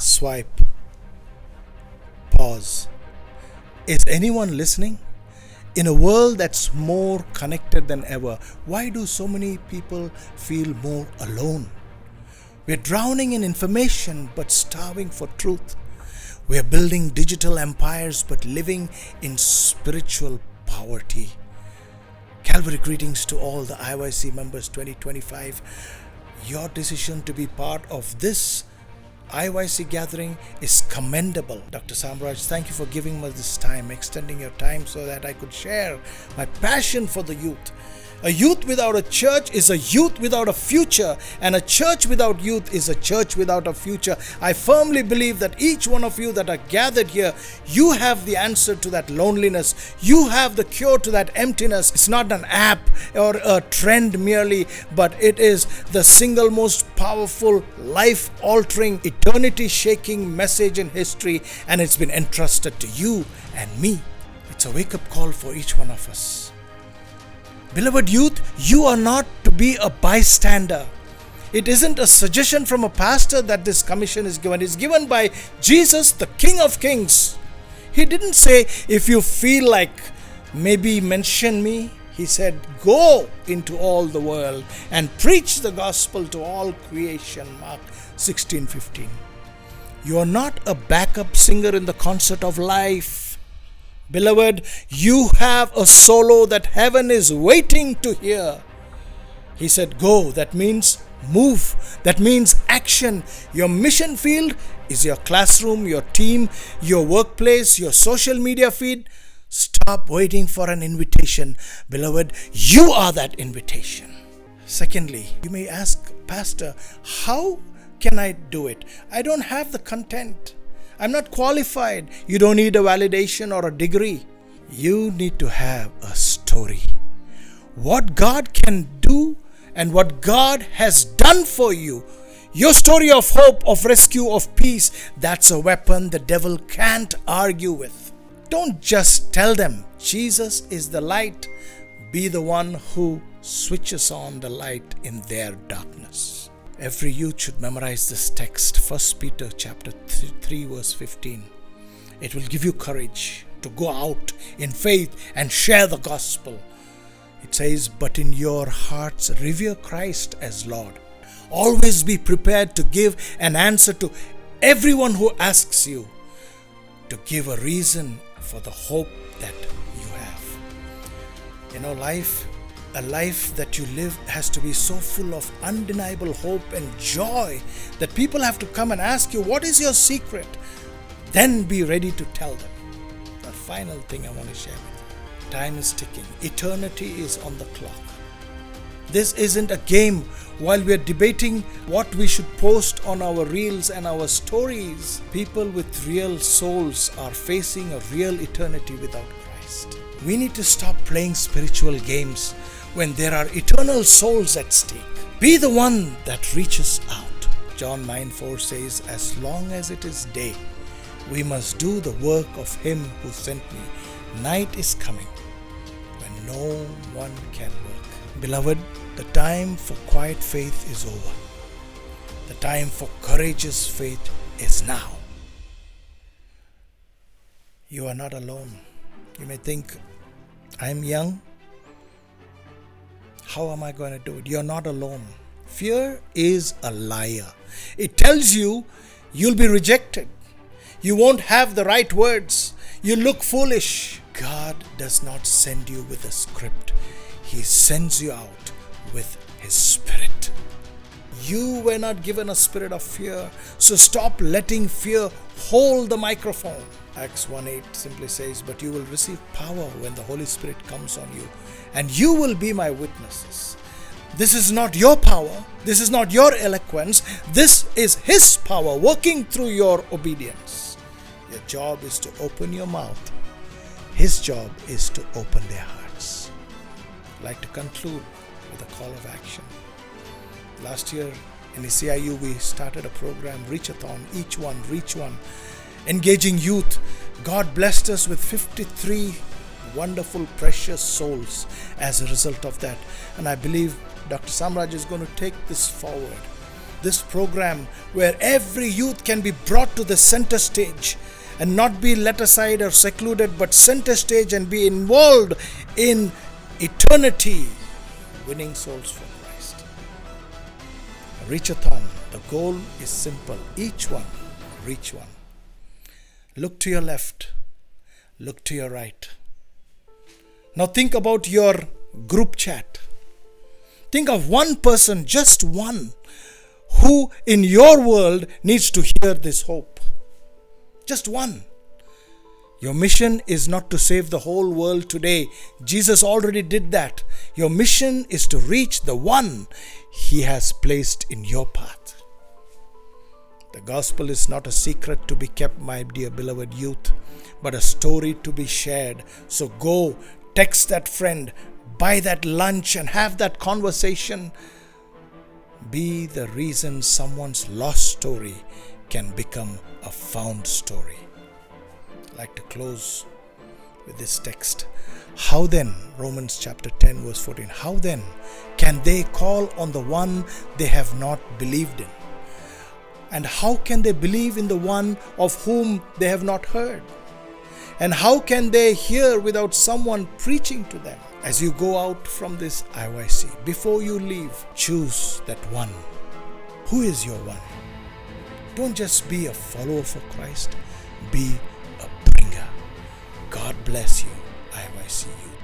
swipe, pause. Is anyone listening? In a world that's more connected than ever, why do so many people feel more alone? We're drowning in information but starving for truth. We're building digital empires but living in spiritual poverty. Calvary greetings to all the IYC members 2025. Your decision to be part of this IYC gathering is commendable. Dr. Samraj, thank you for giving me this time, extending your time so that I could share my passion for the youth. A youth without a church is a youth without a future, and a church without youth is a church without a future. I firmly believe that each one of you that are gathered here, you have the answer to that loneliness. You have the cure to that emptiness. It's not an app or a trend merely, but it is the single most powerful, life-altering, eternity-shaking message in history, and it's been entrusted to you and me. It's a wake-up call for each one of us. Beloved youth, you are not to be a bystander. It isn't a suggestion from a pastor that this commission is given. It's given by Jesus, the King of Kings. He didn't say, if you feel like maybe mention me. He said, go into all the world and preach the gospel to all creation. Mark 16:15. You are not a backup singer in the concert of life. Beloved, you have a solo that heaven is waiting to hear. He said, go. That means move. That means action. Your mission field is your classroom, your team, your workplace, your social media feed. Stop waiting for an invitation. Beloved, you are that invitation. Secondly, you may ask, Pastor, how can I do it? I don't have the content. I'm not qualified. You don't need a validation or a degree. You need to have a story. What God can do and what God has done for you. Your story of hope, of rescue, of peace. That's a weapon the devil can't argue with. Don't just tell them Jesus is the light. Be the one who switches on the light in their darkness. Every youth should memorize this text, 1 Peter chapter 3 verse 15. It will give you courage to go out in faith and share the gospel. It says, but in your hearts revere Christ as Lord. Always be prepared to give an answer to everyone who asks you, to give a reason for the hope that you have. You know, a life that you live has to be so full of undeniable hope and joy that people have to come and ask you, what is your secret? Then be ready to tell them. The final thing I want to share with you. Time is ticking. Eternity is on the clock. This isn't a game while we are debating what we should post on our reels and our stories. People with real souls are facing a real eternity without Christ. We need to stop playing spiritual games when there are eternal souls at stake. Be the one that reaches out. John 9:4 says, as long as it is day, we must do the work of him who sent me. Night is coming when no one can work. Beloved, the time for quiet faith is over. The time for courageous faith is now. You are not alone. You may think, I'm young. How am I going to do it? You're not alone. Fear is a liar. It tells you you'll be rejected. You won't have the right words. You look foolish. God does not send you with a script. He sends you out with His Spirit. You were not given a spirit of fear, so stop letting fear hold the microphone. Acts 1:8 simply says, but you will receive power when the Holy Spirit comes on you, and you will be my witnesses. This is not your power. This is not your eloquence. This is His power working through your obedience. Your job is to open your mouth. His job is to open their hearts. I'd like to conclude with a call of action. Last year in ECIU, we started a program, Reach-a-thon, each one, reach one, engaging youth. God blessed us with 53 wonderful, precious souls as a result of that. And I believe Dr. Samraj is going to take this forward. this program where every youth can be brought to the center stage and not be let aside or secluded, but center stage and be involved in eternity, winning souls for Christ. Reach-a-thon. The goal is simple. Each one, reach one. Look to your left. Look to your right. Now think about your group chat. Think of one person, just one, who in your world needs to hear this hope. Just one. Your mission is not to save the whole world today. Jesus already did that. Your mission is to reach the one He has placed in your path. The gospel is not a secret to be kept, my dear beloved youth, but a story to be shared. So go, text that friend, buy that lunch and have that conversation. Be the reason someone's lost story can become a found story. I'd like to close with this text. How then, Romans chapter 10 verse 14, how then can they call on the one they have not believed in? And how can they believe in the one of whom they have not heard? And how can they hear without someone preaching to them? As you go out from this IYC, before you leave, choose that one. Who is your one? Don't just be a follower for Christ, be a bringer. God bless you, IYC youth.